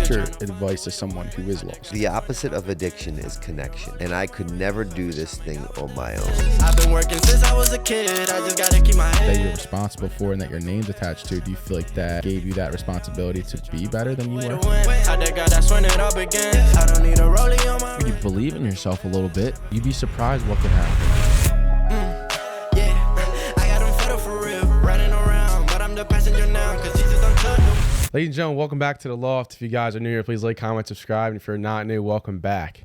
What's your advice to someone who is lost? The opposite of addiction is connection, and I could never do this thing on my own. I've been working since I was a kid, I just gotta keep my head. That you're responsible for and that your name's attached to, do you feel like that gave you that responsibility to be better than you were? If you believe in yourself a little bit, you'd be surprised what could happen. Ladies and gentlemen, welcome back to The Loft. If you guys are new here, please like, comment, subscribe. And if you're not new, welcome back.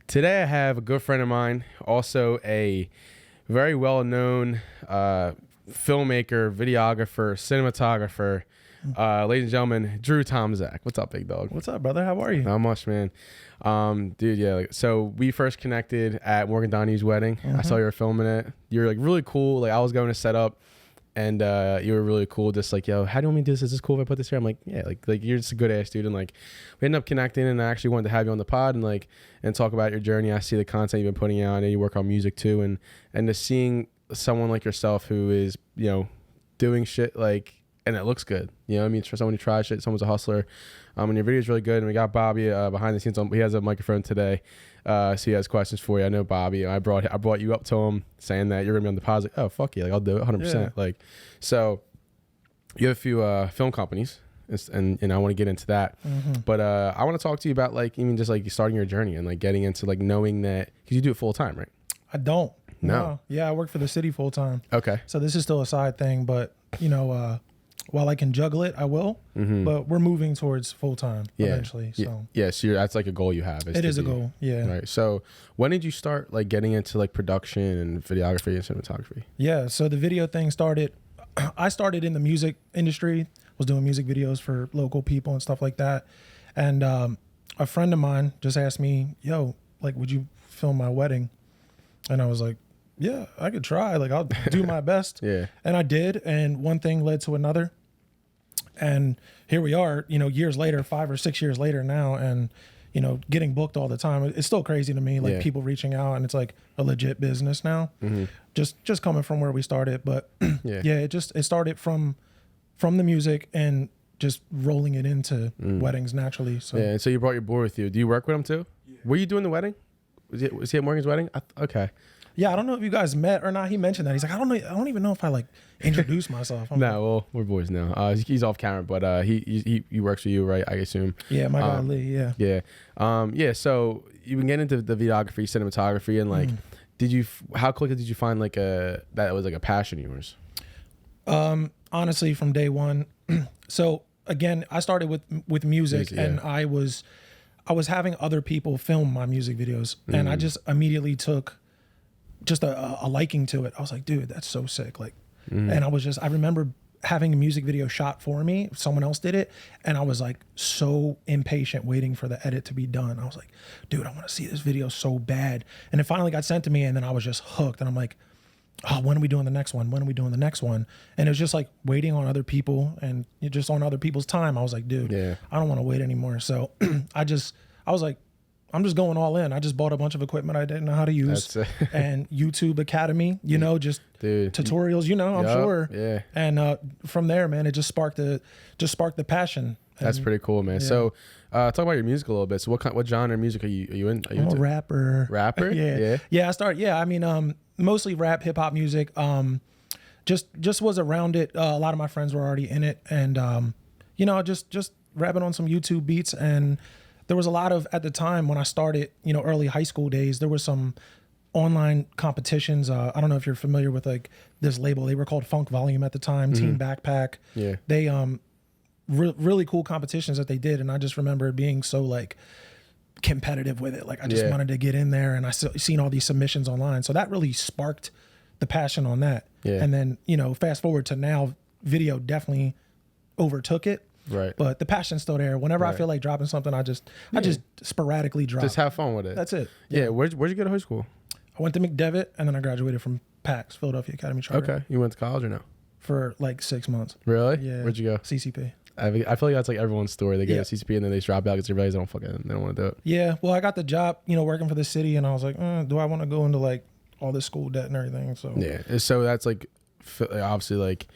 Today I have a good friend of mine, also a very well-known filmmaker, videographer, cinematographer. Ladies and gentlemen, Tomczak. What's up, big dog? What's up, brother? How are you? Not much, man. Dude, yeah. So we first connected at Morgan Donnie's wedding. I saw you were filming it. You were like really cool. Like I was going to set up. And you were really cool, just like, yo, how do you want me to do this? Is this cool if I put this here? I'm like, yeah, like you're just a good ass dude. And like, we ended up connecting, and I actually wanted to have you on the pod and talk about your journey. I see the content you've been putting out, and you work on music too. And just seeing someone like yourself who is, you know, doing shit like, and it looks good. You know what I mean? For someone who tries shit, someone's a hustler. And your video is really good. And we got Bobby behind the scenes. He has a microphone today. So he has questions for you. I know Bobby. I brought you up to him saying that you're gonna be on the pod. Like, oh fuck yeah, like I'll do it 100%. Yeah. Like, so you have a few film companies, and I want to get into that. But I want to talk to you about like even just like starting your journey and like getting into like knowing that, because you do it full time, right? I don't. No. Yeah, I work for the city full time. Okay. So this is still a side thing, but you know, while I can juggle it, I will. But we're moving towards full time eventually. So so that's like a goal you have. it is a goal. Yeah. Right. So when did you start like getting into like production and videography and cinematography? Yeah. So the video thing started. I started in the music industry. Was doing music videos for local people and stuff like that. And a friend of mine just asked me, "Yo, like, would you film my wedding?" And I was like, yeah, I could try. Like, I'll do my best. Yeah. And I did. And one thing led to another. And here we are, you know, years later, 5 or 6 years later now, and, you know, getting booked all the time. It's still crazy to me, like people reaching out, and it's like a legit business now. Just coming from where we started. But it started from the music and just rolling it into weddings naturally. So yeah. And so you brought your boy with you. Do you work with him too? Yeah. Were you doing the wedding? Was he at Morgan's wedding? Okay. Yeah, I don't know if you guys met or not. He mentioned that. He's like, I don't even know if I like introduced myself. Well, we're boys now. He's off camera, but he works for you, right? I assume. Yeah, my guy Lee. Yeah. Yeah. So you've been getting into the videography, cinematography, and like, how quickly did you find like that was like a passion of yours? Honestly, from day one. So again, I started with music, and I was having other people film my music videos, and I just immediately took just a liking to it. I was like, dude, that's so sick. Like, and I remember having a music video shot for me. Someone else did it. And I was like so impatient waiting for the edit to be done. I was like, dude, I want to see this video so bad. And it finally got sent to me, and then I was just hooked. And I'm like, oh, when are we doing the next one? When are we doing the next one? And it was just like waiting on other people and just on other people's time. I was like, dude, I don't want to wait anymore. So I was like, I'm just going all in. I just bought a bunch of equipment I didn't know how to use, and YouTube Academy, you know, just tutorials, you know, I'm sure. Yeah. And from there, man, it just sparked the passion. That's pretty cool, man. Yeah. So talk about your music a little bit. So what genre of music are you in? Are you I'm a rapper. Rapper? Yeah. I mean, mostly rap, hip hop music. Just was around it. A lot of my friends were already in it, and you know, just rapping on some YouTube beats. And there was a lot of, at the time when I started, you know, early high school days, there was some online competitions. I don't know if you're familiar with like this label. They were called Funk Volume at the time, Team Backpack. Yeah. They really cool competitions that they did, and I just remember being so like competitive with it. Like I just wanted to get in there, and I seen all these submissions online. So that really sparked the passion on that. Yeah. And then, you know, fast forward to now, video definitely overtook it. Right. But the passion's still there. Whenever I feel like dropping something, I just sporadically drop. Just have fun with it. That's it. Yeah. Where'd you go to high school? I went to McDevitt, and then I graduated from PAX, Philadelphia Academy Charter. Okay. You went to college or no? For like 6 months. Really? Yeah. Where'd you go? CCP. I feel like that's like everyone's story. They get a CCP and then they drop out because they realize they don't want to do it. Yeah. Well, I got the job, you know, working for the city, and I was like, do I want to go into like all this school debt and everything? So yeah. So that's like obviously like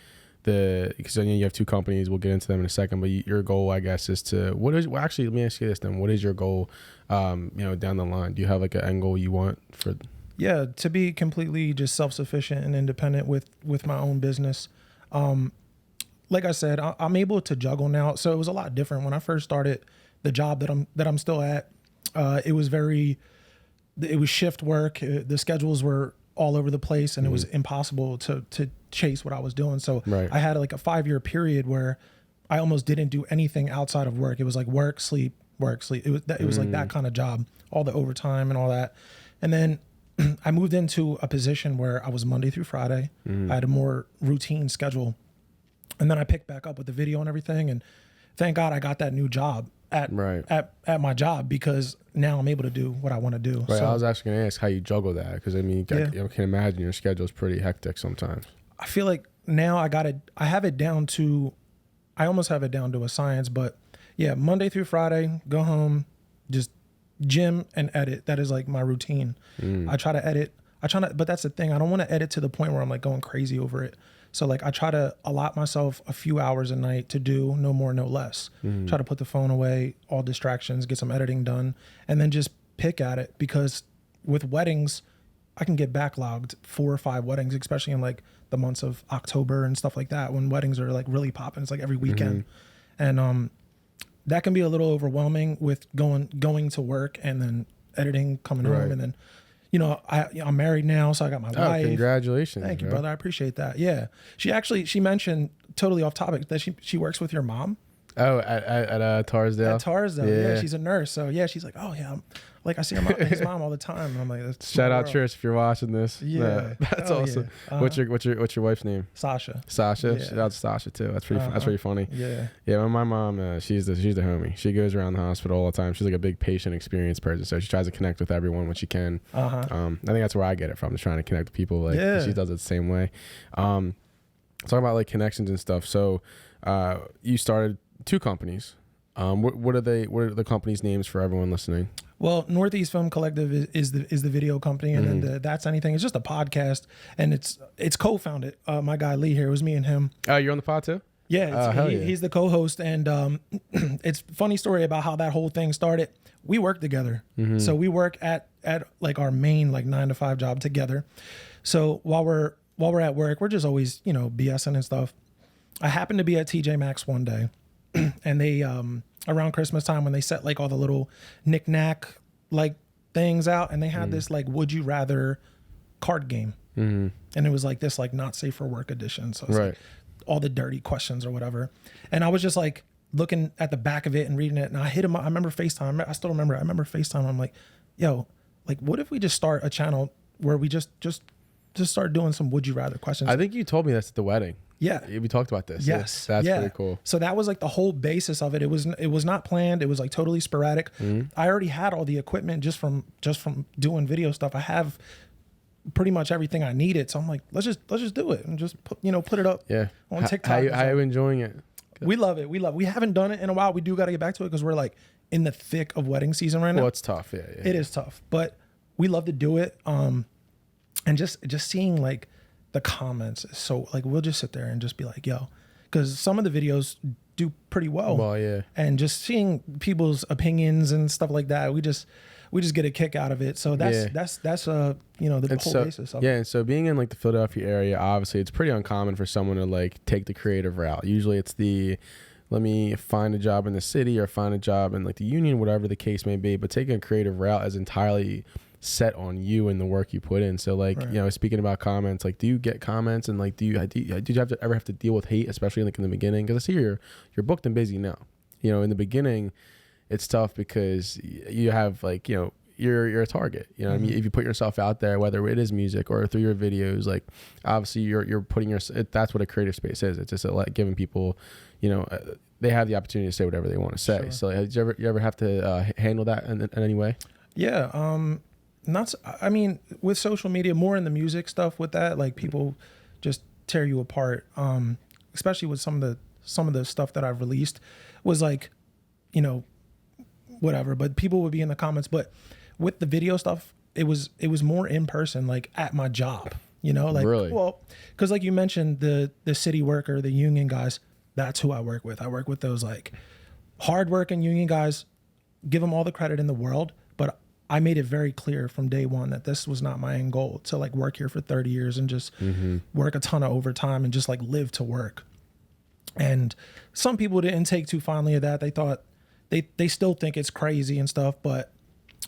because you have 2 companies. We'll get into them in a second. But your goal, I guess, is to actually, let me ask you this then. What is your goal, down the line? Do you have like an end goal you want for? Yeah, to be completely just self-sufficient and independent with my own business. Like I said, I'm able to juggle now. So it was a lot different when I first started the job that I'm still at. It was shift work. The schedules were all over the place, and it was impossible to chase what I was doing. So I had like a 5-year period where I almost didn't do anything outside of work. It was like work, sleep, work, sleep. It was like that kind of job, all the overtime and all that. And then I moved into a position where I was Monday through Friday. I had a more routine schedule. And then I picked back up with the video and everything. And thank God I got that new job at my job, because now I'm able to do what I want to do. Right. So, I was actually going to ask how you juggle that, because I mean, I can imagine your schedule is pretty hectic sometimes. I feel like now I have it down to, I almost have it down to a science, but yeah, Monday through Friday, go home, just gym and edit. That is like my routine. I try to edit. But that's the thing. I don't want to edit to the point where I'm like going crazy over it. So like I try to allot myself a few hours a night to do no more, no less. Try to put the phone away, all distractions, get some editing done, and then just pick at it. Because with weddings, I can get backlogged 4 or 5 weddings, especially in like the months of October and stuff like that, when weddings are like really popping. It's like every weekend. And that can be a little overwhelming with going to work and then editing, coming home, and then, I'm married now, so I got my wife. Congratulations. Thank you, brother. I appreciate that. Yeah. She mentioned, totally off topic, that she works with your mom. Oh, at Tarsdale? At Tarsdale, yeah. She's a nurse. So yeah, she's like, oh yeah, I see his mom all the time. And I'm like, that's shout out Trish if you're watching this. Yeah. That's awesome. Yeah. What's your wife's name? Sasha. Sasha? Yeah. Shout out to Sasha too. That's pretty funny. Yeah. Yeah, my mom, she's the homie. She goes around the hospital all the time. She's like a big patient experience person. So she tries to connect with everyone when she can. I think that's where I get it from, just trying to connect with people. Like she does it the same way. Talking about like connections and stuff. So you started 2 companies. What are the companies' names for everyone listening? Well, Northeast Film Collective is the video company, and then the That's Anything is just a podcast, and it's co-founded. My guy Lee here, it was me and him. Oh, you're on the pod too? Yeah, he's the co-host, and it's a funny story about how that whole thing started. We work together, so we work at like our main like 9-to-5 job together. So while we're at work, we're just always BSing and stuff. I happened to be at TJ Maxx one day, and they around Christmas time, when they set like all the little knick-knack like things out, and they had this like would you rather card game, and it was like this like not safe for work edition. So it's like all the dirty questions or whatever. And I was just like looking at the back of it and reading it, and I hit him. I remember FaceTime. I still remember. I remember FaceTime. I'm like, yo, like what if we just start a channel where we just start doing some would you rather questions? I think you told me that's at the wedding. Yeah, we talked about this. Yes, that's pretty cool. So that was like the whole basis of it. It was not planned. It was like totally sporadic. I already had all the equipment just from doing video stuff. I have pretty much everything I needed. So I'm like, let's just do it and just put it up. On TikTok. How are you enjoying it? We love it. We haven't done it in a while. We do got to get back to it because we're like in the thick of wedding season right now. Well, it's tough. Yeah. It is tough, but we love to do it. And just seeing like the comments is so like, we'll just sit there and just be like, yo, because some of the videos do pretty well. Well, yeah. And just seeing people's opinions and stuff like that, we just get a kick out of it. So that's the whole basis of it. Yeah, and so being in like the Philadelphia area, obviously it's pretty uncommon for someone to like take the creative route. Usually it's let me find a job in the city or find a job in like the union, whatever the case may be. But taking a creative route is entirely set on you and the work you put in. So like, speaking about comments, like, do you get comments, and like, did you ever have to deal with hate, especially like in the beginning? Because I see you're booked and busy now. In the beginning, it's tough because you have like, you're a target. You know what I mean? If you put yourself out there, whether it is music or through your videos, like obviously you're putting that's what a creative space is. It's just like giving people, they have the opportunity to say whatever they want to say. Sure. So did you ever have to handle that in any way? Yeah. With social media, more in the music stuff with that, like people just tear you apart. Especially with some of the stuff that I've released was like, whatever, but people would be in the comments. But with the video stuff, it was more in person, like at my job. You know, like, really? well, because like you mentioned, the city worker, the union guys, that's who I work with. I work with those like hardworking union guys, give them all the credit in the world. But I made it very clear from day one that this was not my end goal, to like work here for 30 years and just work a ton of overtime and just like live to work. And some people didn't take too fondly of that. They thought they still think it's crazy and stuff. But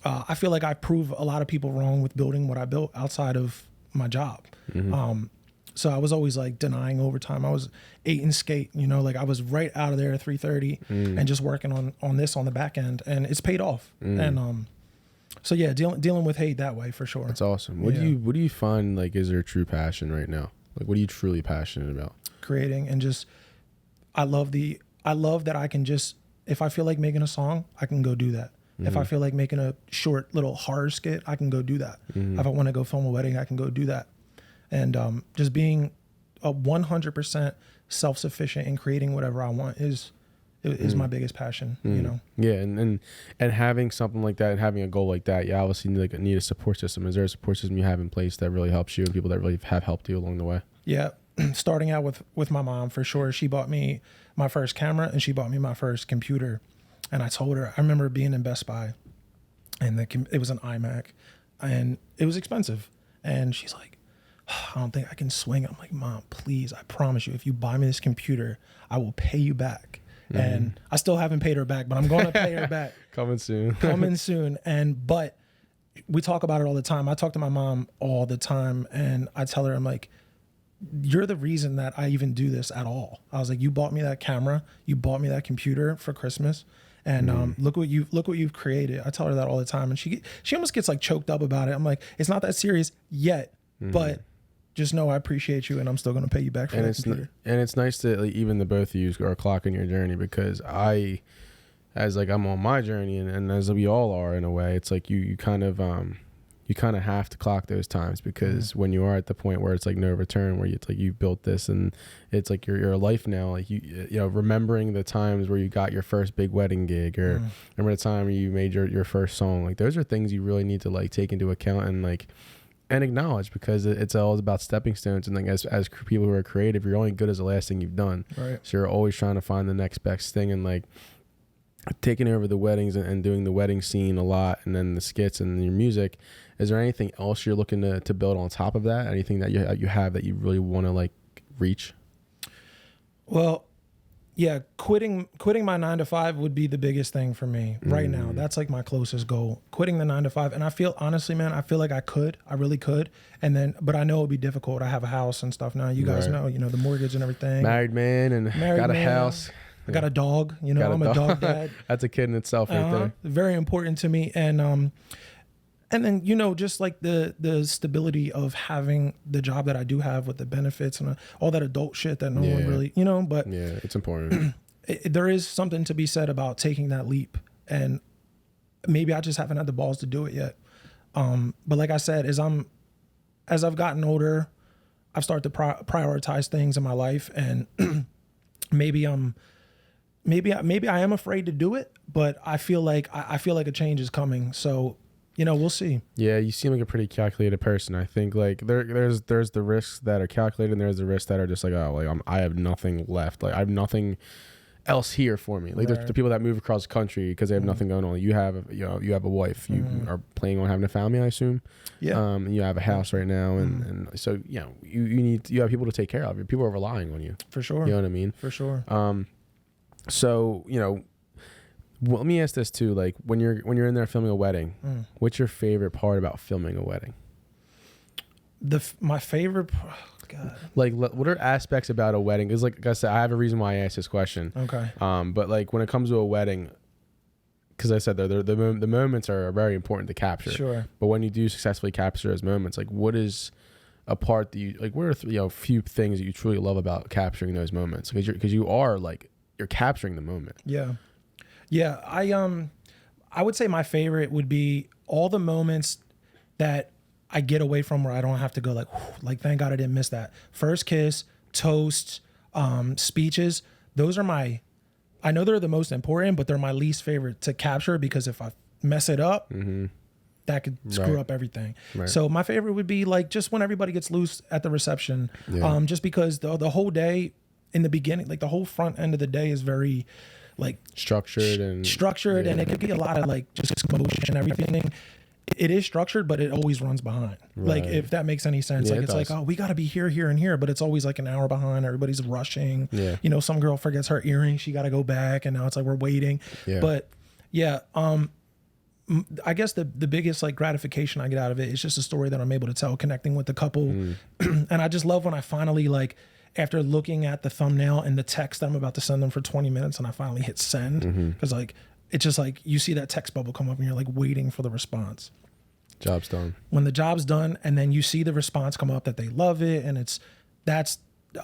I feel like I prove a lot of people wrong with building what I built outside of my job. So I was always like denying overtime. I was 8 and skate, you know, like I was right out of there at 3:30 and just working on this on the back end, and it's paid off. And so yeah, dealing with hate that way for sure. That's awesome. What do you find like is your true passion right now? Like what are you truly passionate about? Creating, and just I love that I can just, if I feel like making a song, I can go do that. If I feel like making a short little horror skit, I can go do that. If I want to go film a wedding, I can go do that. And just being a 100% self-sufficient in creating whatever I want is my biggest passion, you know? Yeah, and having something like that and having a goal like that, you obviously need a support system. Is there a support system you have in place that really helps you and people that really have helped you along the way? Yeah, starting out with my mom, for sure. She bought me my first camera and she bought me my first computer. And I told her, I remember being in Best Buy and it was an iMac and it was expensive. And she's like, I don't think I can swing it. I'm like, Mom, please, I promise you, if you buy me this computer, I will pay you back. And I still haven't paid her back, but I'm going to pay her back. Coming soon. But we talk about it all the time. I talk to my mom all the time and I tell her, I'm like, you're the reason that I even do this at all. I was like, you bought me that camera, you bought me that computer for Christmas. And look what you've created. I tell her that all the time, and she almost gets like choked up about it. I'm like, it's not that serious yet, but just know I appreciate you, and I'm still going to pay you back for that computer. And it's nice that like, even the both of you are clocking your journey, because I'm on my journey, and as we all are in a way, it's like you kind of have to clock those times, because when you are at the point where it's like no return, where it's like you built this and it's like your life now, like you know, remembering the times where you got your first big wedding gig, or remember the time you made your first song, like those are things you really need to like take into account and acknowledge, because it's all about stepping stones. And like as people who are creative, you're only good as the last thing you've done. Right. So you're always trying to find the next best thing, and like taking over the weddings and doing the wedding scene a lot, and then the skits and your music. Is there anything else you're looking to build on top of that? Anything that you have that you really want to like reach? Well, yeah, quitting my 9-to-5 would be the biggest thing for me right now. That's like my closest goal, quitting the 9-to-5. And I feel, honestly, man, I feel like I really could. But I know it'd be difficult. I have a house and stuff now. You guys know, you know, the mortgage and everything. Married man, got a house. I got a dog, you know, I'm a dog dad. That's a kid in itself right there. Very important to me. And then, you know, just like the stability of having the job that I do have with the benefits and all that adult shit that no one really, you know, but yeah, it's important. There is something to be said about taking that leap, and maybe I just haven't had the balls to do it yet. But like I said, as I've gotten older, I've started to prioritize things in my life, and maybe I am afraid to do it, but I feel like a change is coming. So, you know, we'll see. Yeah, you seem like a pretty calculated person. I think like there's the risks that are calculated, and there's the risks that are just like, oh, like I have nothing left. Like I have nothing else here for me. Like there's the people that move across the country because they have nothing going on. You have a wife. You are planning on having a family, I assume. Yeah. You have a house right now, and so you know you have people to take care of. People are relying on you. For sure. You know what I mean? For sure. So, you know, let me ask this too. Like when you're in there filming a wedding, what's your favorite part about filming a wedding? My favorite, God. Like what are aspects about a wedding? Because like I said, I have a reason why I asked this question. Okay. But like when it comes to a wedding, because I said the moments are very important to capture. Sure. But when you do successfully capture those moments, like what is a part that you like? What are a few things that you truly love about capturing those moments? Because you're capturing the moment. Yeah. Yeah. I would say my favorite would be all the moments that I get away from where I don't have to go like, thank God I didn't miss that. First kiss, toasts, speeches. Those are I know they're the most important, but they're my least favorite to capture, because if I mess it up, that could screw up everything. So my favorite would be like just when everybody gets loose at the reception, just because the whole day in the beginning, like the whole front end of the day is very like structured and it could be a lot of like just motion and everything. It is structured, but it always runs behind. Like if that makes any sense. Like it's like, oh, we got to be here, here, and here, but it's always like an hour behind. Everybody's rushing. You know, some girl forgets her earring, she got to go back, and now it's like we're waiting. But I guess the biggest like gratification I get out of it is just a story that I'm able to tell, connecting with the couple. And I just love when I finally, like, after looking at the thumbnail and the text that I'm about to send them for 20 minutes, and I finally hit send, because like it's just like you see that text bubble come up and you're like waiting for the response. Job's done. When the job's done, and then you see the response come up that they love it, and that's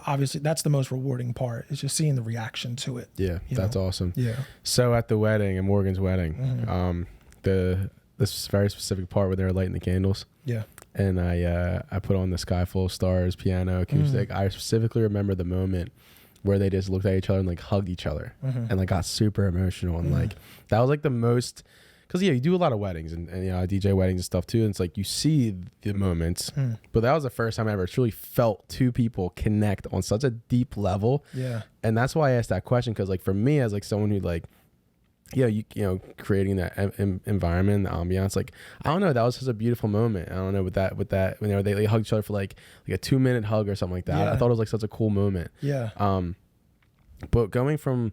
obviously that's the most rewarding part. It's just seeing the reaction to it. Yeah, that's awesome. Yeah. So at the wedding, at Morgan's wedding, this very specific part where they were lighting the candles. Yeah. And I put on the Sky Full of Stars piano acoustic. I specifically remember the moment where they just looked at each other and like hugged each other and like got super emotional, and like that was like the most. Because, you do a lot of weddings and you know, I DJ weddings and stuff too. And it's like you see the moments. But that was the first time I ever truly felt two people connect on such a deep level. Yeah. And that's why I asked that question. Because, like, for me, as like someone who, like, you know, creating that environment, the ambiance, like, I don't know, that was just a beautiful moment. I don't know, with that, you know, they hugged each other for like a 2-minute hug or something like that. Yeah. I thought it was like such a cool moment. Yeah. But going from,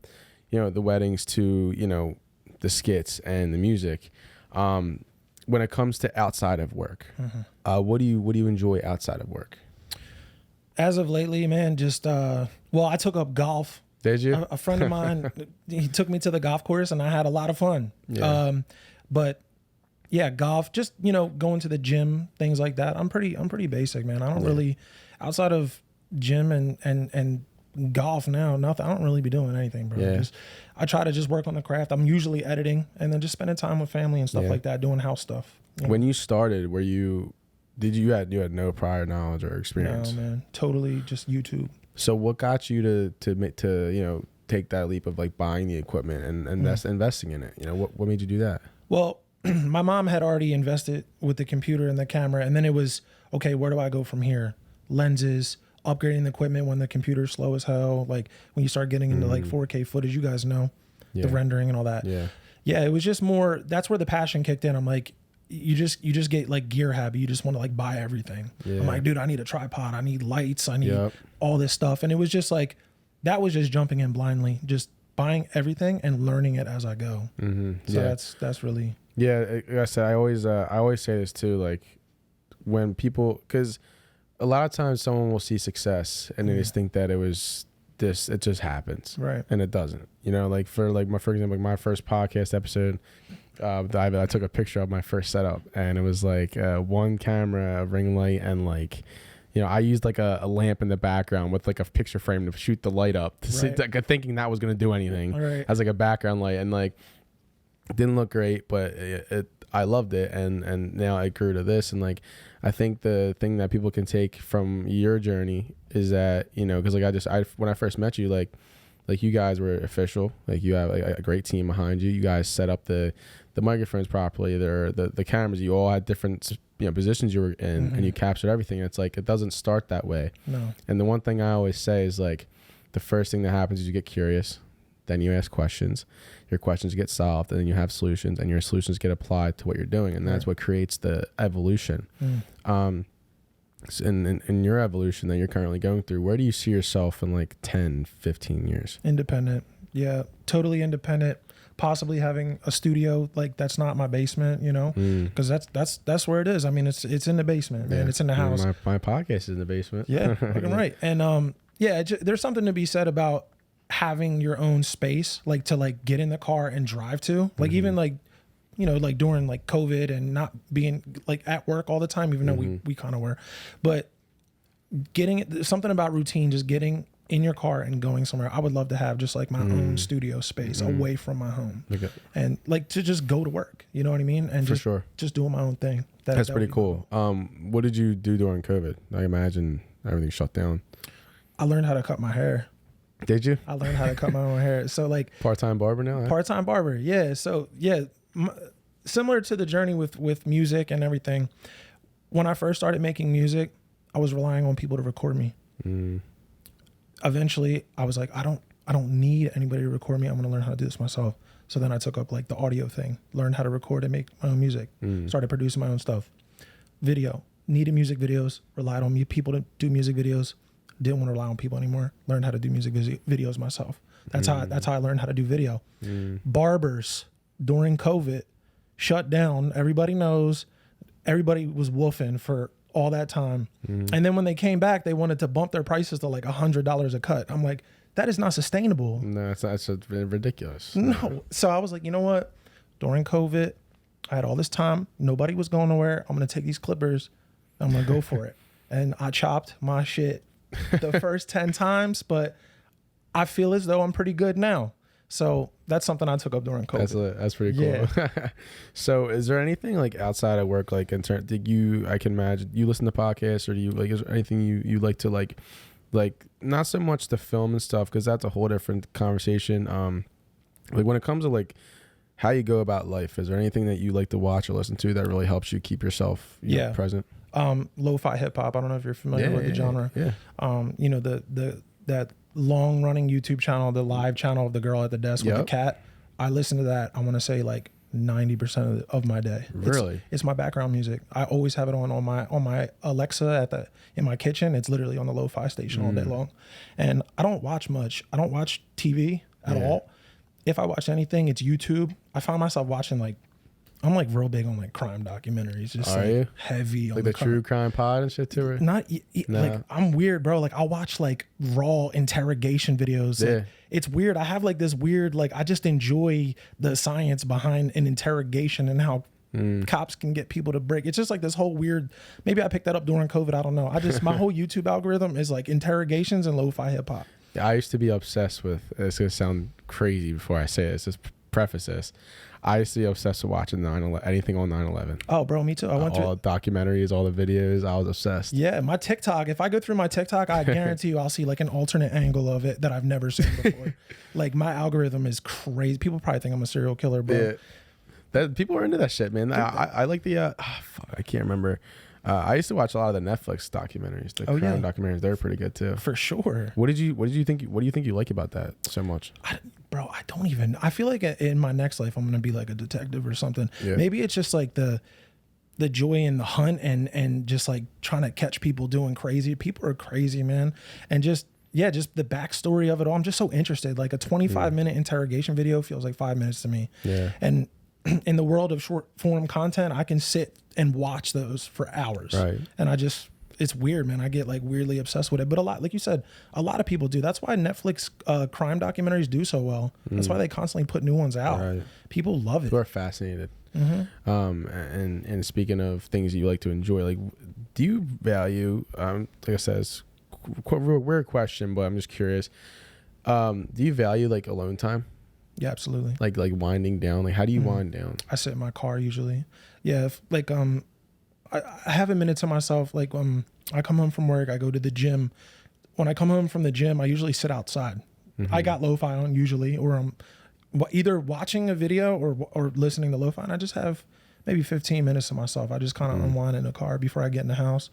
you know, the weddings to, you know, the skits and the music, when it comes to outside of work, what do you enjoy outside of work? As of lately, man, just well, I took up golf. Did you? A friend of mine, he took me to the golf course, and I had a lot of fun. Yeah. But yeah, golf, just, you know, going to the gym, things like that. I'm pretty basic, man. I don't really, outside of gym and golf now, nothing. I don't really be doing anything, bro. Yeah. I try to just work on the craft. I'm usually editing and then just spending time with family and stuff like that, doing house stuff. When you started, you had no prior knowledge or experience? No, man. Totally just YouTube. So what got you to you know, take that leap of like buying the equipment and investing in it? You know, what made you do that? Well, my mom had already invested with the computer and the camera, and then it was, okay, where do I go from here? Lenses, upgrading the equipment when the computer's slow as hell. Like when you start getting into like 4K footage, you guys know the rendering and all that. Yeah. It was just more, that's where the passion kicked in. I'm like, you just get like gear happy. You just want to like buy everything. Yeah. I'm like, dude, I need a tripod. I need lights. I need all this stuff. And it was just like, that was just jumping in blindly, just buying everything and learning it as I go. So that's really. Yeah. Like I said, I always say this too. Like when people, cause a lot of times someone will see success and they just think that it just happens. Right. And it doesn't, you know, like for example, like my first podcast episode, I took a picture of my first setup, and it was like one camera, a ring light, and like, you know, I used like a lamp in the background with like a picture frame to shoot the light up, thinking that was going to do anything as like a background light. And like, it didn't look great, but I loved it. And now it grew to this. And like, I think the thing that people can take from your journey is that, you know, because like when I first met you, like you guys were official. Like you have a great team behind you. You guys set up the microphones properly. The cameras. You all had different, you know, positions you were in, and you captured everything. And it's like, it doesn't start that way. No. And the one thing I always say is like, the first thing that happens is you get curious, then you ask questions. Your questions get solved, and then you have solutions, and your solutions get applied to what you're doing, and that's what creates the evolution. In your evolution that you're currently going through, where do you see yourself in like 10, 15 years? Independent. Yeah, totally independent. Possibly having a studio like that's not my basement, you know, because that's where it is. I mean, it's in the basement, man. It's in the house. My podcast is in the basement. Yeah, fucking right. And there's something to be said about having your own space, like to like get in the car and drive to, like even like, you know, like during like COVID and not being like at work all the time, even though we kind of were, but getting something about routine, just getting in your car and going somewhere. I would love to have just like my own studio space away from my home, and like to just go to work, you know what I mean? And just doing my own thing. That's pretty cool. What did you do during COVID? I imagine everything shut down. I learned how to cut my hair. Did you? I learned how to cut my own hair. So like part-time barber now? Part-time barber. Yeah. So yeah, similar to the journey with music and everything. When I first started making music, I was relying on people to record me. Eventually, I was like, I don't need anybody to record me. I'm going to learn how to do this myself. So then I took up like the audio thing, learned how to record and make my own music, started producing my own stuff. Video, needed music videos, relied on people to do music videos, didn't want to rely on people anymore, learned how to do music videos myself. That's how I learned how to do video. Barbers during COVID shut down. Everybody knows, everybody was woofing for all that time. And then when they came back, they wanted to bump their prices to like $100 a cut. I'm like, that is not sustainable. No, that's ridiculous. No. So I was like, you know what? During COVID, I had all this time. Nobody was going nowhere. I'm going to take these clippers. I'm going to go for it. And I chopped my shit the first 10 times, but I feel as though I'm pretty good now. So that's something I took up during COVID. That's pretty cool. Yeah. So is there anything like outside of work, like in turn, I can imagine you listen to podcasts, or do you like, is there anything you like to like not so much the film and stuff, because that's a whole different conversation. Like when it comes to like how you go about life, is there anything that you like to watch or listen to that really helps you keep yourself know, present? Lo-fi hip hop. I don't know if you're familiar with the genre. Yeah. You know, that long running YouTube channel, the live channel of the girl at the desk with the cat. I listen to that. I want to say like 90% of my day. Really? It's my background music. I always have it on my Alexa in my kitchen. It's literally on the lo-fi station all day long. And I don't watch much. I don't watch TV at all. If I watch anything, it's YouTube. I find myself watching I'm like real big on like crime documentaries. Just heavy on like the true crime pod and shit too. Right? Not like I'm weird, bro. Like I'll watch like raw interrogation videos. Like, it's weird. I have like this weird, like I just enjoy the science behind an interrogation and how cops can get people to break. It's just like this whole weird, maybe I picked that up during COVID. I don't know. My whole YouTube algorithm is like interrogations and lo-fi hip hop. Yeah, I used to be obsessed with, it's going to sound crazy before I say this, just preface this. I used to be obsessed with watching anything on 9/11. Oh, bro, me too. I went all the documentaries, all the videos. I was obsessed. Yeah, my TikTok. If I go through my TikTok, I guarantee you I'll see like an alternate angle of it that I've never seen before. Like my algorithm is crazy. People probably think I'm a serial killer, bro. Yeah. People are into that shit, man. I like the. I can't remember. I used to watch a lot of the Netflix documentaries, the crime documentaries. They were pretty good too. For sure. What do you think you like about that so much? I feel like in my next life I'm gonna be like a detective or something. Yeah. Maybe it's just like the joy in the hunt and just like trying to catch people doing crazy. People are crazy, man. And just the backstory of it all. I'm just so interested. Like a 25-minute interrogation video feels like 5 minutes to me. Yeah. And in the world of short form content, I can sit and watch those for hours. Right. And it's weird, man. I get like weirdly obsessed with it. But like you said, a lot of people do. That's why Netflix crime documentaries do so well. That's why they constantly put new ones out. Right. People love it. People are fascinated. And speaking of things that you like to enjoy, like, do you value, like I said, it's a weird question, but I'm just curious. Do you value like alone time? Yeah, absolutely. Like winding down. Like, how do you wind down? I sit in my car usually. Yeah, I have a minute to myself. Like I come home from work, I go to the gym. When I come home from the gym, I usually sit outside. I got lo-fi on usually, or I'm either watching a video or listening to lo-fi, and I just have maybe 15 minutes to myself. I just kind of unwind in the car before I get in the house.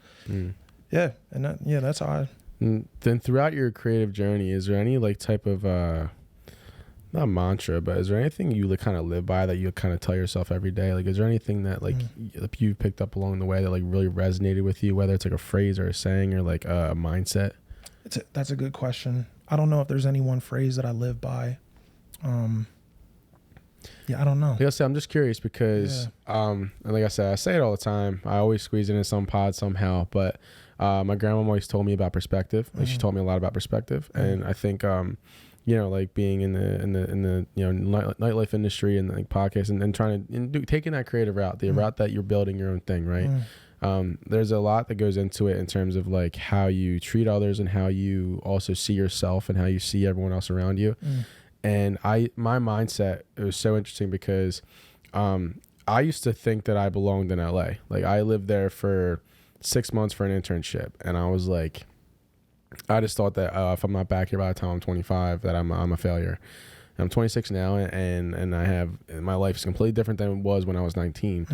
Yeah, and that's how I. Then throughout your creative journey, is there any like type of not mantra, but is there anything you kind of live by that you kind of tell yourself every day? Like, is there anything that like you picked up along the way that like really resonated with you, whether it's like a phrase or a saying or like a mindset? That's a good question. I don't know if there's any one phrase that I live by. Yeah, I don't know. Like I said, I'm just curious because, and like I said, I say it all the time. I always squeeze it in some pod somehow, but my grandma always told me about perspective. Like she taught me a lot about perspective, and I think you know, like being in the you know nightlife industry and like podcasts and trying to taking that creative route, the route that you're building your own thing, right? There's a lot that goes into it in terms of like how you treat others and how you also see yourself and how you see everyone else around you. And my mindset, it was so interesting because I used to think that I belonged in LA. Like I lived there for 6 months for an internship, and I was like, I just thought that if I'm not back here by the time I'm 25, that I'm a failure. I'm 26 now, and I have, my life is completely different than it was when I was 19.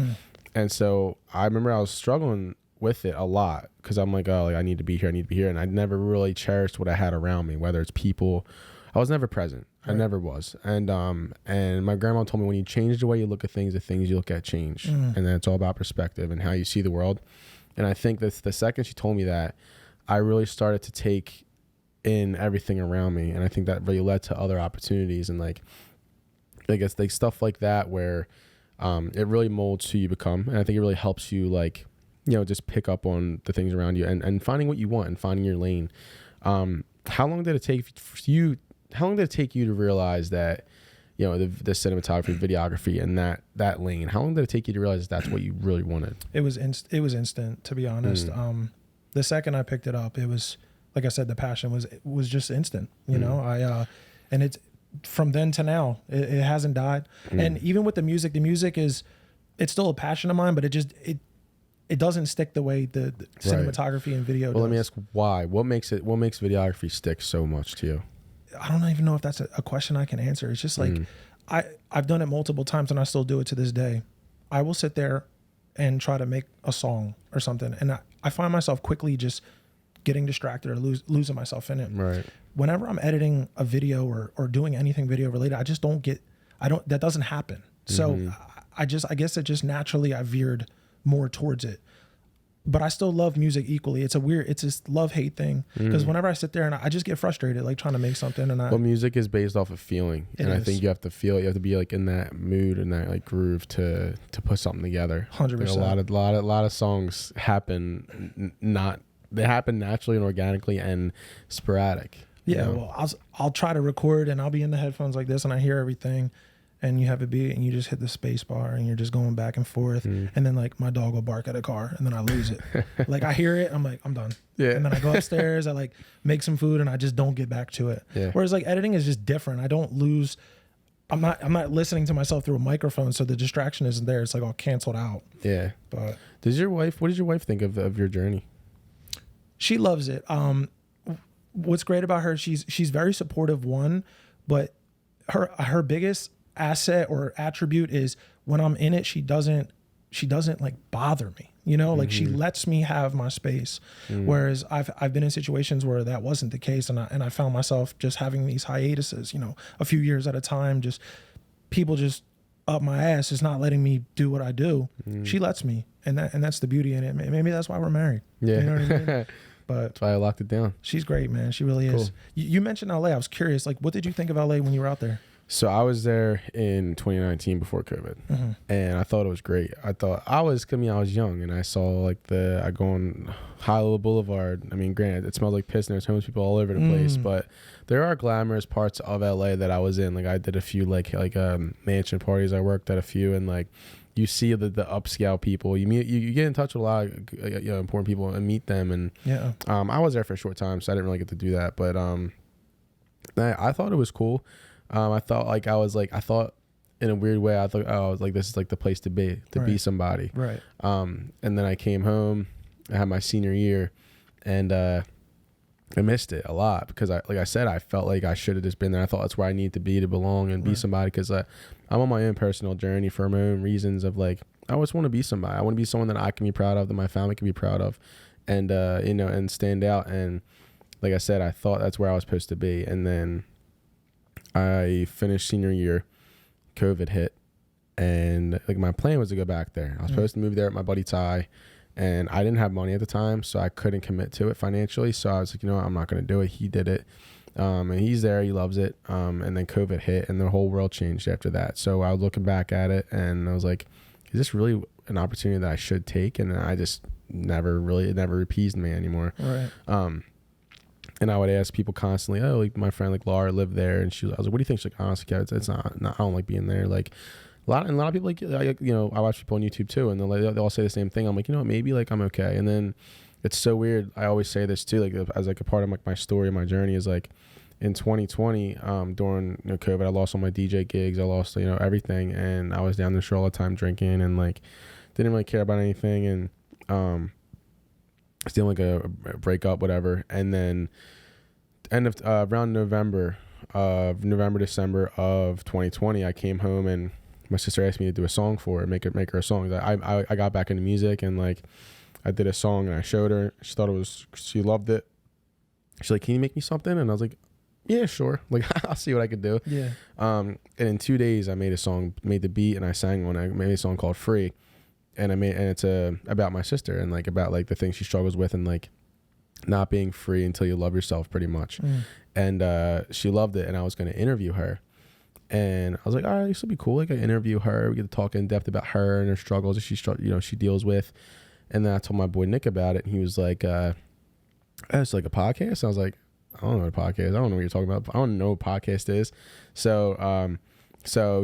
And so I remember I was struggling with it a lot because I'm like, oh, like, I need to be here, and I never really cherished what I had around me, whether it's people. I was never present. I never was. And my grandma told me, when you change the way you look at things, the things you look at change. And then it's all about perspective and how you see the world. And I think that the second she told me that, I really started to take in everything around me. And I think that really led to other opportunities, and like, I guess like stuff like that, where it really molds who you become. And I think it really helps you, like, you know, just pick up on the things around you and finding what you want and finding your lane. How long did it take you to realize that, you know, the cinematography, videography, and that lane? How long did it take you to realize that's what you really wanted? It was instant, to be honest. The second I picked it up, it was, like I said, the passion was just instant. You know, and it's from then to now, it hasn't died. And even with the music it's still a passion of mine, but it doesn't stick the way the cinematography and video does. Let me ask why. What makes videography stick so much to you? I don't even know if that's a question I can answer. It's just like, I've done it multiple times and I still do it to this day. I will sit there and try to make a song or something, and I find myself quickly just getting distracted or losing myself in it. Right. Whenever I'm editing a video or doing anything video related, that doesn't happen. So I guess it just naturally I veered more towards it. But I still love music equally. It's this love-hate thing, because whenever I sit there and I just get frustrated, like trying to make something. Well, music is based off of feeling, and I think you have to feel it. You have to be like in that mood and that like groove to put something together. 100%. Like a lot of songs happen they happen naturally and organically and sporadic. Yeah, you know? well, I'll try to record and I'll be in the headphones like this and I hear everything. And you have a beat and you just hit the space bar and you're just going back and forth. And then like my dog will bark at a car and then I lose it. Like I hear it, I'm like, I'm done. Yeah. And then I go upstairs, I like make some food and I just don't get back to it. Yeah. Whereas like editing is just different. I don't lose. I'm not listening to myself through a microphone, so the distraction isn't there. It's like all canceled out. Yeah. But what does your wife think of your journey? She loves it. What's great about her, she's very supportive, but her biggest asset or attribute is when I'm in it, she doesn't like bother me, you know, like she lets me have my space. Whereas I've been in situations where that wasn't the case, and I found myself just having these hiatuses, you know, a few years at a time, just people just up my ass, is not letting me do what I do. She lets me, and that's the beauty in it. Maybe that's why we're married. Yeah. You know what I mean? But that's why I locked it down. She's great, man. She really is. You mentioned LA. I was curious, like, what did you think of LA when you were out there? So I was there in 2019 before COVID, and I thought it was great. I was young, and I saw I go on Hollywood Boulevard. I mean, granted, it smells like piss and there's homeless people all over the place, but there are glamorous parts of LA that I was in. Like I did a few like mansion parties. I worked at a few, and like you see the upscale people. You meet, you get in touch with a lot of important people and meet them. And I was there for a short time, so I didn't really get to do that. But I thought it was cool. I thought in a weird way, I thought, this is like the place to be somebody. Right. And then I came home, I had my senior year, and I missed it a lot because I said, I felt like I should have just been there. I thought that's where I need to be to belong and be somebody, because I'm on my own personal journey for my own reasons of like, I just want to be somebody. I want to be someone that I can be proud of, that my family can be proud of, and, and stand out. And like I said, I thought that's where I was supposed to be. And then I finished senior year, COVID hit, and like my plan was to go back there. I was supposed to move there with my buddy Ty, and I didn't have money at the time, so I couldn't commit to it financially. So I was like, I'm not going to do it. He did it, and he's there. He loves it. And then COVID hit, and the whole world changed after that. So I was looking back at it, and I was like, is this really an opportunity that I should take? And I just it never appeased me anymore. Right. And I would ask people constantly, like my friend like Laura lived there, and I was like, what do you think? She's like, honestly, it's not, I don't like being there. Like a lot of people, like, I watch people on YouTube too, and they all say the same thing. I'm like, maybe like I'm okay. And then it's so weird. I always say this too, like as like a part of like my story, my journey is like in 2020, during COVID, I lost all my DJ gigs. I lost, everything. And I was down the shore all the time drinking and like, didn't really care about anything. And, still like a breakup, whatever. And then end of around November of November, December of 2020, I came home and my sister asked me to do a song for her, make her a song. I got back into music and like I did a song and I showed her. She loved it. She's like, can you make me something? And I was like, yeah, sure. Like, I'll see what I could do. Yeah. And in 2 days I made a song, made the beat, and I sang one. I made a song called Free. And it's about my sister and like about like the things she struggles with and like not being free until you love yourself, pretty much. And she loved it, and I was going to interview her. And I was like, all right, this will be cool. Like, I interview her. We get to talk in depth about her and her struggles that she deals with. And then I told my boy Nick about it, and he was like, it's like a podcast. I was like, I don't know what a podcast is. I don't know what you're talking about. I don't know what a podcast is. So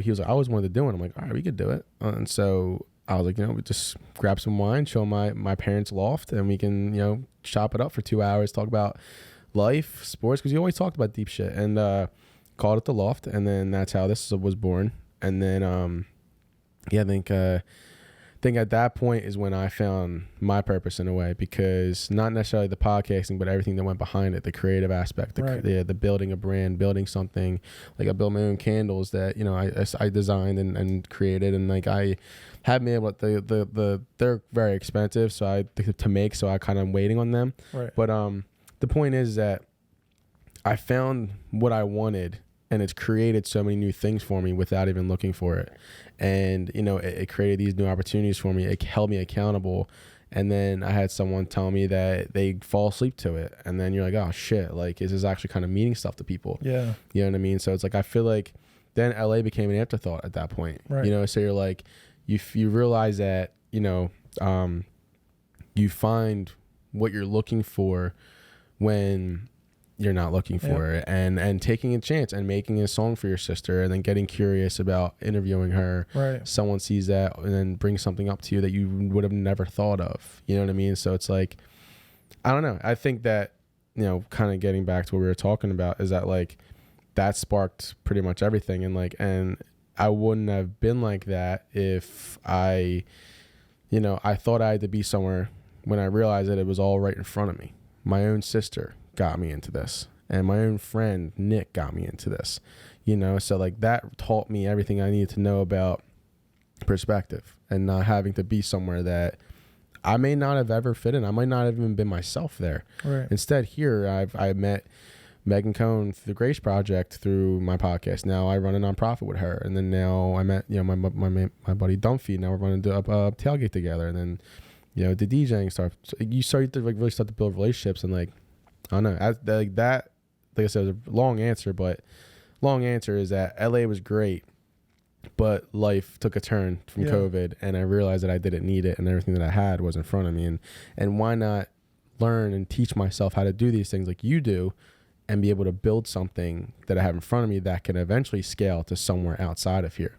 he was like, I always wanted to do it. I'm like, all right, we could do it. And so I was like, we just grab some wine, show my parents' loft, and we can, chop it up for 2 hours, talk about life, sports, because you always talked about deep shit. And called it the Loft, and then that's how this was born. And then I think at that point is when I found my purpose in a way, because not necessarily the podcasting, but everything that went behind it, the creative aspect, the building a brand, building something. Like I built my own candles that I designed and created, and like I have been able to, they're very expensive to make, so I kind of am waiting on them. Right. But the point is that I found what I wanted, and it's created so many new things for me without even looking for it. And, it created these new opportunities for me. It held me accountable. And then I had someone tell me that they fall asleep to it. And then you're like, oh shit, like this is actually kind of meaning stuff to people. Yeah. You know what I mean? So it's like, I feel like then LA became an afterthought at that point. Right. So you're like, you realize that, you find what you're looking for when you're not looking for it, and taking a chance and making a song for your sister, and then getting curious about interviewing her. Right. Someone sees that and then brings something up to you that you would have never thought of. You know what I mean? So it's like, I don't know. I think that, kind of getting back to what we were talking about is that like that sparked pretty much everything. And like, and I wouldn't have been like that if I thought I had to be somewhere when I realized that it was all right in front of me. My own sister got me into this, and my own friend Nick got me into this, so like that taught me everything I needed to know about perspective and not having to be somewhere that I may not have ever fit in. I might not have even been myself there. Right. Instead, here I met Megan Cohn through the Grace Project through my podcast. Now I run a nonprofit with her, and then now I met my buddy Dumphy. Now we're running a tailgate together, and then the DJing stuff. So you start to like really start to build relationships, and like I don't know, like I said, it was a long answer, but long answer is that LA was great, but life took a turn from COVID, and I realized that I didn't need it, and everything that I had was in front of me, and why not learn and teach myself how to do these things like you do, and be able to build something that I have in front of me that can eventually scale to somewhere outside of here.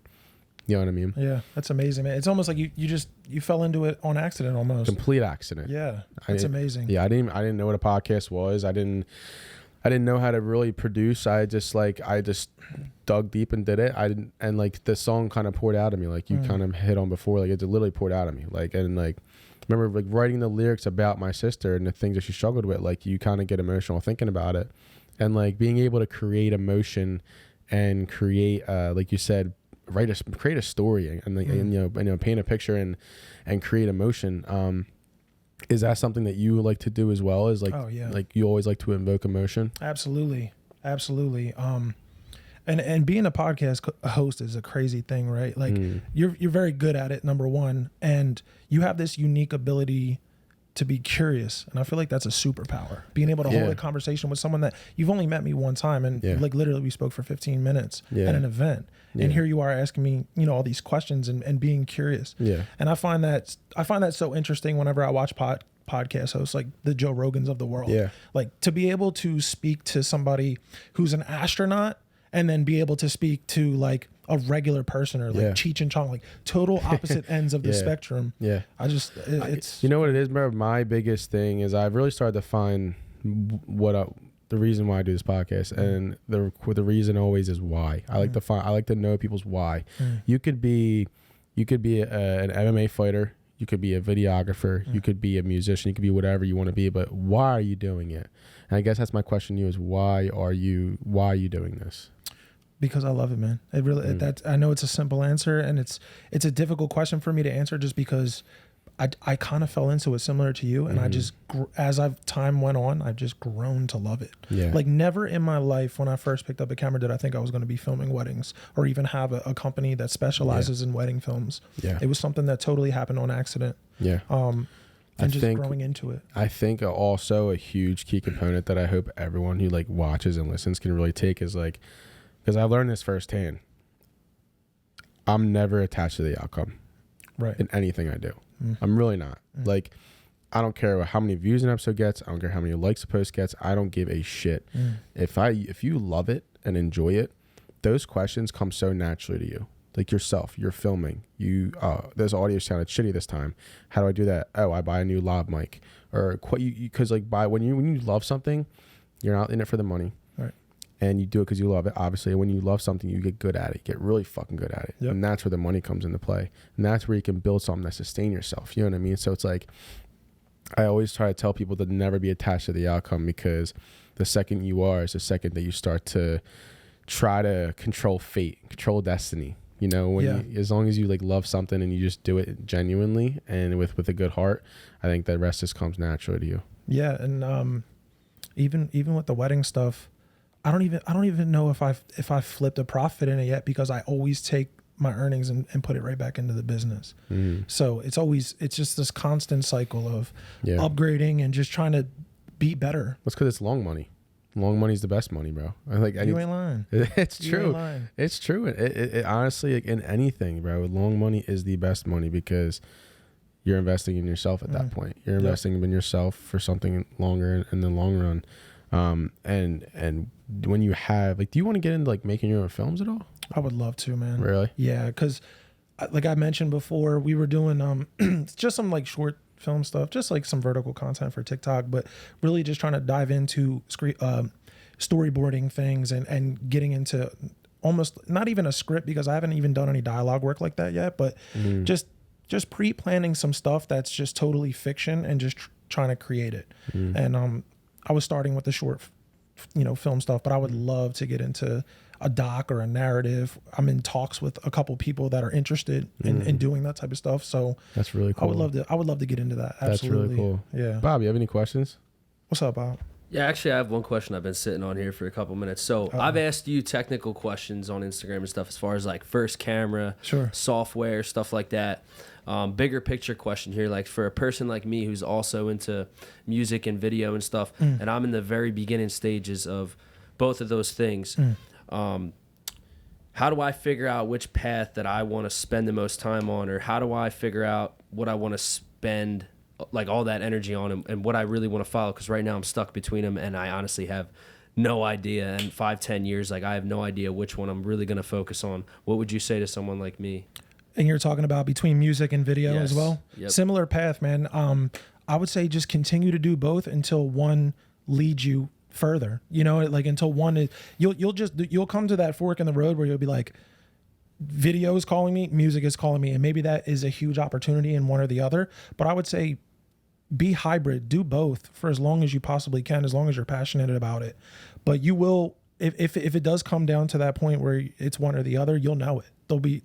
You know what I mean? Yeah, that's amazing, man. It's almost like you fell into it on accident, almost. Complete accident. Yeah, that's amazing. Yeah, I didn't know what a podcast was. I didn't know how to really produce. I just dug deep and did it. And like the song kind of poured out of me, like you kind of hit on before. Like it literally poured out of me. Like, and like remember like writing the lyrics about my sister and the things that she struggled with. Like you kind of get emotional thinking about it, and like being able to create emotion and create like you said, create a story and like paint a picture and create emotion. Is that something that you like to do as well? Is like, like you always like to invoke emotion? Absolutely. And being a podcast host is a crazy thing, right? Like you're very good at it, number one, and you have this unique ability to be curious, and I feel like that's a superpower. Being able to hold a conversation with someone that you've only met me one time, and like literally we spoke for 15 minutes at an event, and here you are asking me, all these questions and being curious. And I find that so interesting whenever I watch podcast hosts like the Joe Rogans of the world. Like to be able to speak to somebody who's an astronaut and then be able to speak to like a regular person or like Cheech and Chong, like total opposite ends of the spectrum. It's what it is, bro. My biggest thing is I've really started to find the reason why I do this podcast, and the reason always is why. I like to know people's why. You could be an MMA fighter, you could be a videographer, you could be a musician, you could be whatever you want to be, but why are you doing it? And I guess that's my question to you is why are you doing this? Because I love it, man. It really, I know it's a simple answer, and it's a difficult question for me to answer just because I kind of fell into it similar to you. And I just, as time went on, I've just grown to love it. Yeah. Like never in my life when I first picked up a camera did I think I was going to be filming weddings or even have a company that specializes in wedding films. Yeah. It was something that totally happened on accident. Yeah. And just growing into it. I think also a huge key component that I hope everyone who like watches and listens can really take is like, because I learned this firsthand. I'm never attached to the outcome, right? In anything I do, I'm really not. Like, I don't care how many views an episode gets. I don't care how many likes a post gets. I don't give a shit. If you love it and enjoy it, those questions come so naturally to you. Like yourself, you're filming. This audio sounded shitty this time. How do I do that? Oh, I buy a new lav mic, or because like when you love something, you're not in it for the money. And you do it because you love it. Obviously, when you love something, you get good at it. You get really fucking good at it. Yep. And that's where the money comes into play. And that's where you can build something that sustain yourself. You know what I mean? So it's like, I always try to tell people to never be attached to the outcome, because the second you are is the second that you start to try to control fate, control destiny. You know, as long as you like love something and you just do it genuinely and with a good heart, I think the rest just comes naturally to you. Yeah. And even with the wedding stuff, I don't even know if I flipped a profit in it yet, because I always take my earnings and put it right back into the business. So it's just this constant cycle of upgrading and just trying to be better. That's because it's long money. Long money's the best money, bro. You ain't lying. It's true. It's true. It honestly, like in anything, bro, long money is the best money, because you're investing in yourself at that point. You're investing in yourself for something longer in the long run. And when you have do you want to get into like making your own films at all? I would love to, man. Really? Yeah, because like I mentioned before, we were doing just some like short film stuff, just like some vertical content for TikTok, but really just trying to dive into storyboarding things and getting into almost not even a script, because I haven't even done any dialogue work like that yet, but just pre-planning some stuff that's just totally fiction and just trying to create it. And I was starting with the short, film stuff, but I would love to get into a doc or a narrative. I'm in talks with a couple people that are interested in doing that type of stuff. So that's really cool. I would love to get into that. Absolutely. That's really cool. Yeah. Bob, you have any questions? What's up, Bob? Yeah, actually, I have one question. I've been sitting on here for a couple minutes. So I've asked you technical questions on Instagram and stuff, as far as like first camera, software, stuff like that. Bigger picture question here, like for a person like me who's also into music and video and stuff, and I'm in the very beginning stages of both of those things. How do I figure out which path that I want to spend the most time on, or how do I figure out what I want to spend like all that energy on, and what I really want to follow? Because right now I'm stuck between them, and I honestly have no idea. And 5-10 years, like I have no idea which one I'm really going to focus on. What would you say to someone like me? And you're talking about between music and video as well? Yep. Similar path, man. I would say just continue to do both until one leads you further. Like until one is, you'll come to that fork in the road where you'll be like, video is calling me, music is calling me, and maybe that is a huge opportunity in one or the other. But I would say be hybrid, do both for as long as you possibly can, as long as you're passionate about it. But you will, if it does come down to that point where it's one or the other, you'll know it. There'll be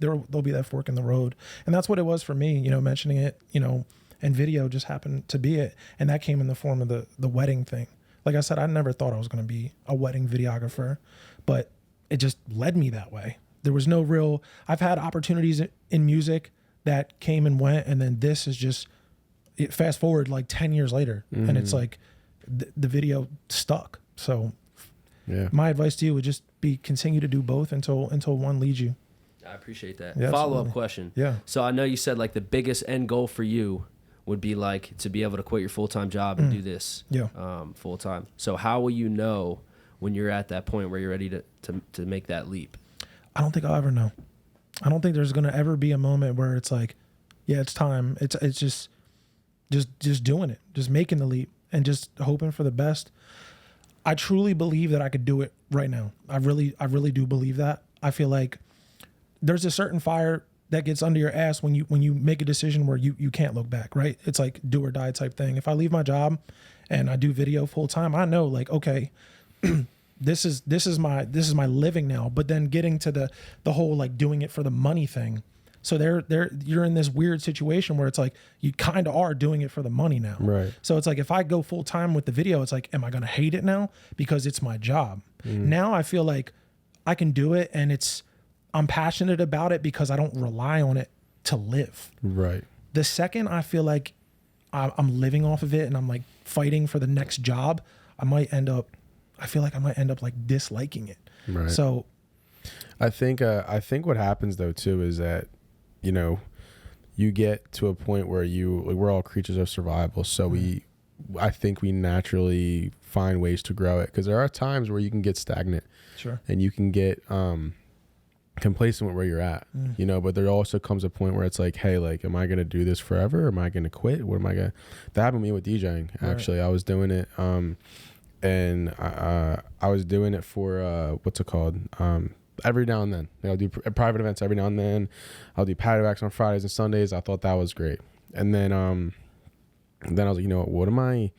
that fork in the road. And that's what it was for me, mentioning it, and video just happened to be it. And that came in the form of the wedding thing. Like I said, I never thought I was going to be a wedding videographer, but it just led me that way. There was no real, I've had opportunities in music that came and went. And then this is just, fast forward like 10 years later. And it's like the video stuck. So my advice to you would just be continue to do both until one leads you. I appreciate that. Yeah, Follow-up question. Yeah. So I know you said like the biggest end goal for you would be like to be able to quit your full-time job and do this full-time. So how will you know when you're at that point where you're ready to make that leap? I don't think I'll ever know. I don't think there's going to ever be a moment where it's like, yeah, it's time. It's just doing it, just making the leap and just hoping for the best. I truly believe that I could do it right now. I really do believe that. I feel like there's a certain fire that gets under your ass when you make a decision where you can't look back, right? It's like do or die type thing. If I leave my job and I do video full time, I know like, okay, this is my living now. But then getting to the whole like doing it for the money thing. So you're in this weird situation where it's like you kind of are doing it for the money now. Right. So it's like if I go full time with the video, it's like, am I going to hate it now because it's my job? Now I feel like I can do it and I'm passionate about it because I don't rely on it to live. Right. The second I feel like I'm living off of it and I'm like fighting for the next job, I feel like I might end up like disliking it. Right. So I think what happens though too is that, you know, you get to a point where we're all creatures of survival. So I think we naturally find ways to grow it, because there are times where you can get stagnant. Sure. And you can get complacent with where you're at, you know, but there also comes a point where it's like, hey, like, am I going to do this forever? Or am I going to quit? What am I going to, that happened to me with DJing. Actually, I was doing it. And I was doing it for, what's it called? Every now and then. I'll do private events every now and then. I'll do patio acts on Fridays and Sundays. I thought that was great. And then I was like, you know what,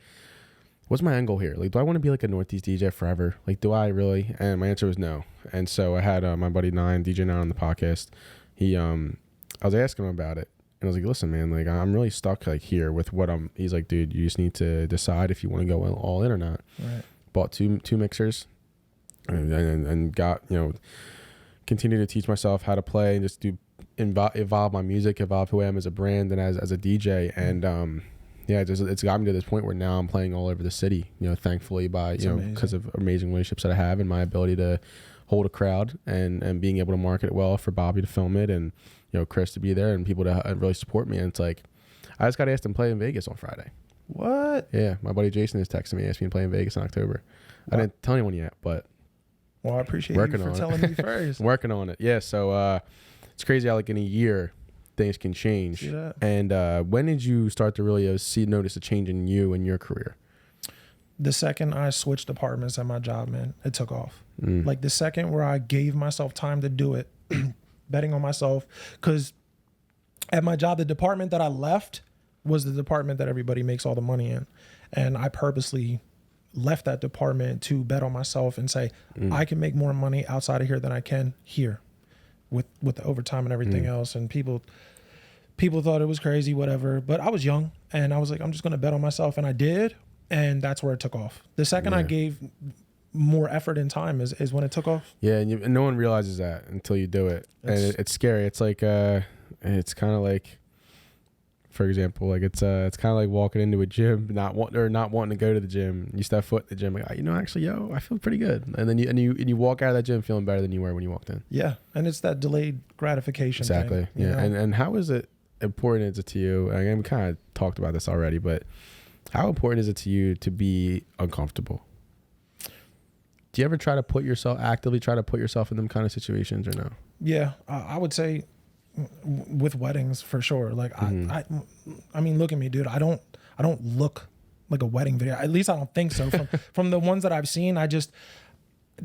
what's my end goal here? Like, do I want to be like a Northeast DJ forever? Like, do I really? And my answer was no. And so I had my buddy DJ Nine on the podcast. I was asking him about it. And I was like, listen, man, like, I'm really stuck like here with what he's like, dude, you just need to decide if you want to go all in or not. Right. Bought two mixers and got, you know, continue to teach myself how to play and just evolve my music, evolve who I am as a brand and as a DJ. And, yeah, it's got me to this point where now I'm playing all over the city, you know, thankfully because of amazing relationships that I have and my ability to hold a crowd and being able to market it well for Bobby to film it and, you know, Chris to be there and people to really support me. And it's like, I just got asked to play in Vegas on Friday. What? Yeah. My buddy Jason is texting me, asked me to play in Vegas in October. Wow. I didn't tell anyone yet, but. Well, I appreciate you for telling me first. Working on it. Yeah. So it's crazy how like in a year things can change. And when did you start to really notice a change in you and your career? The second I switched departments at my job, man, it took off. Like the second where I gave myself time to do it, betting on myself, because at my job, the department that I left was the department that everybody makes all the money in. And I purposely left that department to bet on myself and say, I can make more money outside of here than I can here with the overtime and everything else. And people thought it was crazy, whatever. But I was young and I was like, I'm just going to bet on myself. And I did. And that's where it took off. The second I gave more effort and time is when it took off. Yeah. And no one realizes that until you do it. And it's scary. It's like, it's kind of like, for example, like it's kind of like walking into a gym, not wanting to go to the gym. You step foot in the gym, like, you know, actually, I feel pretty good. And then you walk out of that gym feeling better than you were when you walked in. Yeah. And it's that delayed gratification. Exactly. Thing, yeah. And how is it important is it to you? Again, we kind of talked about this already, but how important is it to you to be uncomfortable? Do you ever actively try to put yourself in them kind of situations or no? Yeah, I would say with weddings for sure. Like I mean, look at me, dude. I don't look like a wedding video. At least I don't think so. From the ones that I've seen,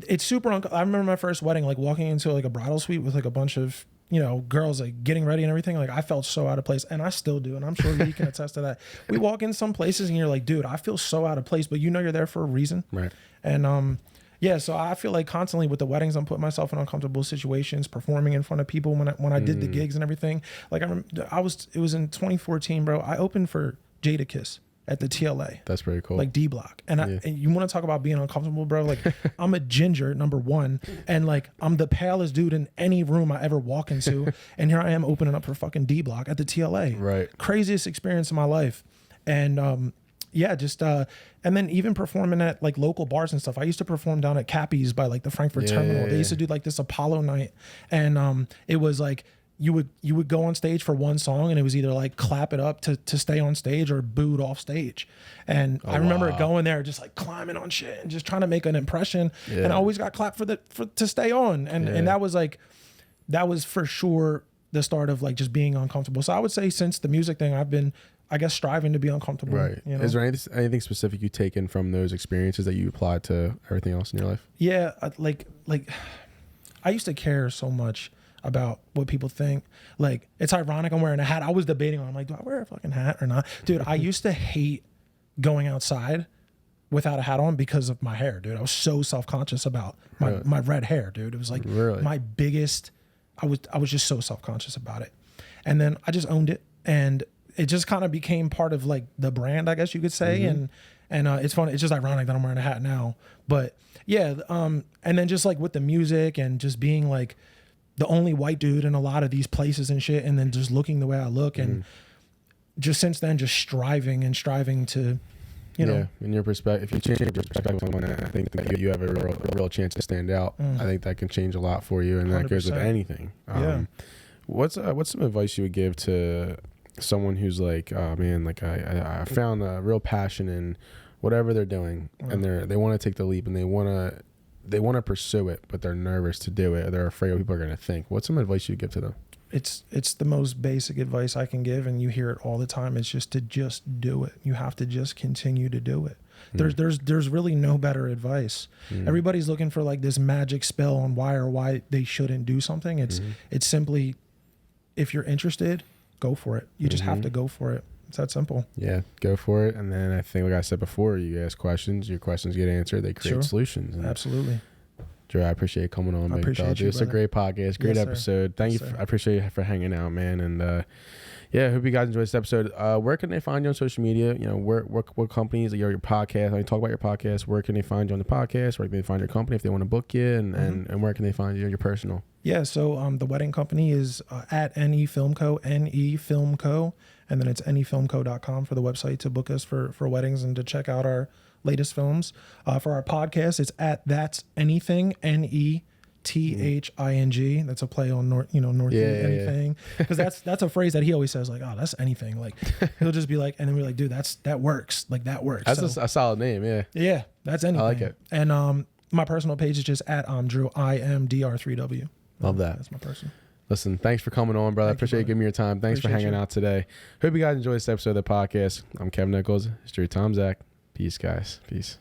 it's super. I remember my first wedding, like walking into like a bridal suite with like a bunch of, you know, girls like getting ready and everything. Like I felt so out of place, and I still do, and I'm sure you can attest to that. We walk in some places and you're like, dude, I feel so out of place, but you know you're there for a reason, right? And yeah, so I feel like constantly with the weddings, I'm putting myself in uncomfortable situations, performing in front of people when I did the gigs and everything. Like it was in 2014, bro. I opened for Jadakiss at the TLA. That's pretty cool. Like D Block. And and you want to talk about being uncomfortable, bro? Like I'm a ginger, number one, and like I'm the palest dude in any room I ever walk into, and here I am opening up for fucking D Block at the TLA. Right. Craziest experience of my life. And yeah, just and then even performing at like local bars and stuff. I used to perform down at Cappy's by like the Frankfurt Terminal. They used to do like this Apollo night, and it was like you would go on stage for one song, and it was either like clap it up to stay on stage or booed off stage. And I remember going there just like climbing on shit and just trying to make an impression. And I always got clapped to stay on, and that was for sure the start of like just being uncomfortable. So I would say since the music thing, I've been, I guess, striving to be uncomfortable. Right. You know? Is there anything specific you taken from those experiences that you applied to everything else in your life? Yeah. Like I used to care so much about what people think. Like, it's ironic I'm wearing a hat. I was debating on, I'm like, do I wear a fucking hat or not? Dude, I used to hate going outside without a hat on because of my hair, dude. I was so self-conscious about my red hair, dude. It was like my biggest, I was just so self-conscious about it. And then I just owned it, and it just kind of became part of like the brand, I guess you could say. And it's funny. It's just ironic that I'm wearing a hat now, but yeah. And then just like with the music and just being like the only white dude in a lot of these places and shit, and then just looking the way I look, and just since then, just striving to, you know. In your perspective, if you change your perspective on that, I think that you have a real chance to stand out. I think that can change a lot for you, and 100%. That goes with anything. What's some advice you would give to someone who's like, oh man, like I found a real passion in whatever they're doing, and they want to take the leap, and they want to pursue it, but they're nervous to do it, or they're afraid what people are going to think. What's some advice you give to them? It's the most basic advice I can give, and you hear it all the time. It's just to just do it. You have to just continue to do it. There's really no better advice. Everybody's looking for like this magic spell on why they shouldn't do something. It's simply, if you're interested, go for it. You just have to go for it. It's that simple. Yeah, go for it. And then I think, like I said before, you ask questions, your questions get answered, they create solutions. And absolutely. Drew, I appreciate you coming on. I appreciate you, it's a great podcast, great episode. Thank you. I appreciate you for hanging out, man. And I hope you guys enjoyed this episode. Where can they find you on social media? You know, what companies, your podcast, I talk about your podcast. Where can they find you on the podcast? Where can they find your company if they want to book you? And where can they find you, your personal? Yeah, so the wedding company is at NE Film Co, NE Film Co, and then it's nefilmco.com for the website to book us for weddings and to check out our latest films. For our podcast, it's at That's Anything, NETHING. That's a play on North anything, because that's a phrase that he always says, like, oh, that's anything. Like he'll just be like, and then we're like, dude, that works. Like that works. That's a solid name. Yeah, that's anything. I like it. And my personal page is just at Drew, IMDR3W. Love that. That's my personal. Listen, thanks for coming on, brother. I appreciate you giving me your time. Thanks for hanging out today. Hope you guys enjoyed this episode of the podcast. I'm Kevin Nichols. It's Drew Tomczak. Peace, guys. Peace.